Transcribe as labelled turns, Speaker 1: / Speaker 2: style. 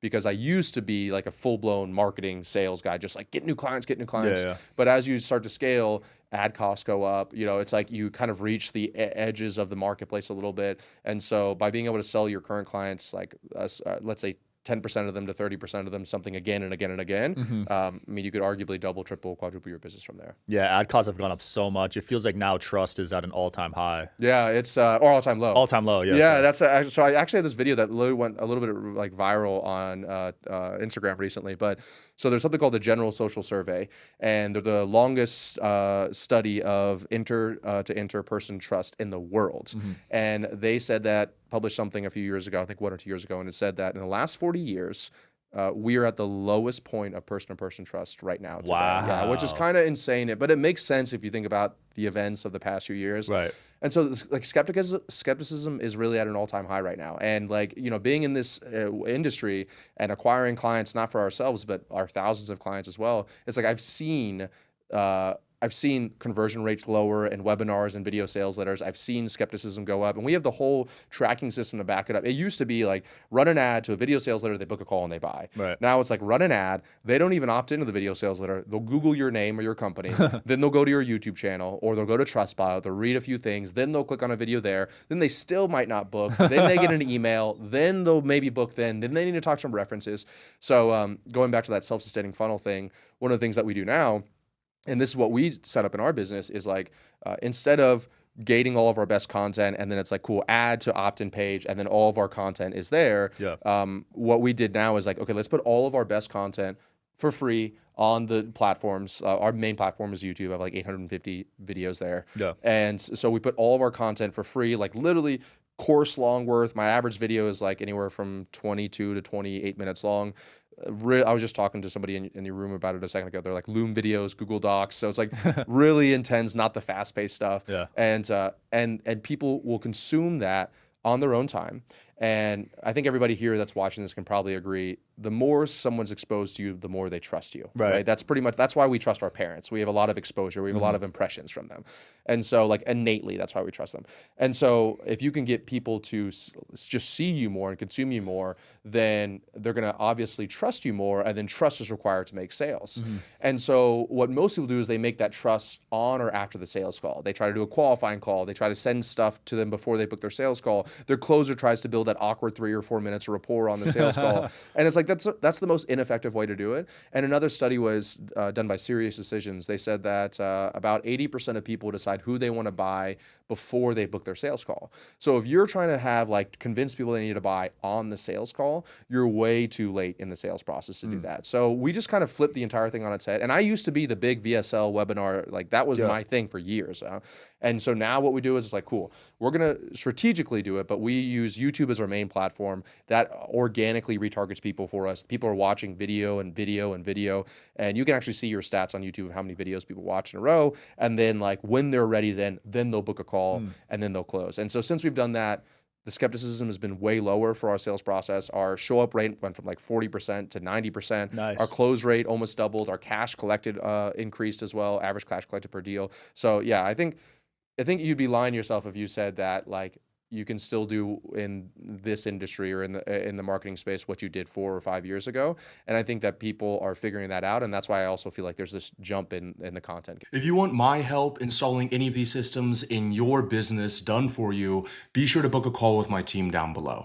Speaker 1: because I used to be like a full-blown marketing sales guy, just like get new clients, get new
Speaker 2: Yeah,
Speaker 1: clients.
Speaker 2: yeah.
Speaker 1: But as you start to scale, ad costs go up. It's like you kind of reach the edges of the marketplace a little bit. And so by being able to sell your current clients, like let's say 10% of them to 30% of them something again and again and again, I mean, you could arguably double, triple, quadruple your business from there.
Speaker 2: Yeah, ad costs have gone up so much. It feels like now trust is at an all-time high.
Speaker 1: Yeah, it's or all-time low.
Speaker 2: All-time low, yeah,
Speaker 1: Yeah,
Speaker 2: sorry.
Speaker 1: that's so I actually had this video that literally went a little bit like viral on Instagram recently. But so there's something called the General Social Survey, and they're the longest study of inter-person trust in the world. And they said that, published something a few years ago, I think 1 or 2 years ago, and it said that in the last 40 years, we are at the lowest point of person-to-person trust right now today. Yeah, which is
Speaker 2: Wow.
Speaker 1: kind of insane, but it makes sense if you think about the events of the past few years.
Speaker 2: Right.
Speaker 1: And so like skepticism is really at an all-time high right now. And like, being in this industry and acquiring clients, not for ourselves, but our thousands of clients as well, it's like I've seen conversion rates lower in webinars and video sales letters. I've seen skepticism go up, and we have the whole tracking system to back it up. It used to be like run an ad to a video sales letter, they book a call and they buy.
Speaker 2: Right.
Speaker 1: Now it's like run an ad. They don't even opt into the video sales letter. They'll Google your name or your company. Then they'll go to your YouTube channel, or they'll go to Trustpilot. They'll read a few things. Then they'll click on a video there. Then they still might not book. Then they get an email. Then they'll maybe book. Then they need to talk some references. So going back to that self-sustaining funnel thing, one of the things that we do now, and this is what we set up in our business, is like instead of gating all of our best content and then it's like, cool, add to opt-in page and then all of our content is there.
Speaker 2: Yeah.
Speaker 1: What we did now is like, okay, let's put all of our best content for free on the platforms. Our main platform is YouTube. I have like 850 videos there.
Speaker 2: Yeah.
Speaker 1: And so we put all of our content for free, like literally course long worth. My average video is like anywhere from 22 to 28 minutes long. I was just talking to somebody in your room about it a second ago. They're like Loom videos, Google Docs. So it's like really intense, not the fast-paced stuff.
Speaker 2: Yeah.
Speaker 1: And people will consume that on their own time. And I think everybody here that's watching this can probably agree, the more someone's exposed to you, the more they trust you.
Speaker 2: Right.
Speaker 1: That's why we trust our parents. We have a lot of exposure. We have a lot of impressions from them. And so like innately, that's why we trust them. And so if you can get people to just see you more and consume you more, then they're going to obviously trust you more, and then trust is required to make sales. And so what most people do is they make that trust on or after the sales call. They try to do a qualifying call. They try to send stuff to them before they book their sales call. Their closer tries to build that awkward 3 or 4 minutes of rapport on the sales call. And it's like, that's the most ineffective way to do it. And another study was done by Serious Decisions. They said that about 80% of people decide who they want to buy before they book their sales call. So if you're trying to have like convince people they need to buy on the sales call, you're way too late in the sales process to do that. So we just kind of flipped the entire thing on its head. And I used to be the big VSL webinar, like that was my thing for years. And so now what we do is it's like, cool, we're going to strategically do it, but we use YouTube as our main platform that organically retargets people for us. People are watching video and video and video, and you can actually see your stats on YouTube of how many videos people watch in a row. And then like when they're ready, then they'll book a call and then they'll close. And so since we've done that, the skepticism has been way lower for our sales process. Our show up rate went from like 40% to 90%.
Speaker 2: Nice.
Speaker 1: Our close rate almost doubled. Our cash collected increased as well, average cash collected per deal. So yeah, I think you'd be lying to yourself if you said that like you can still do in this industry or in the marketing space what you did 4 or 5 years ago. And I think that people are figuring that out, and that's why I also feel like there's this jump in the content.
Speaker 3: If you want my help installing any of these systems in your business done for you, be sure to book a call with my team down below.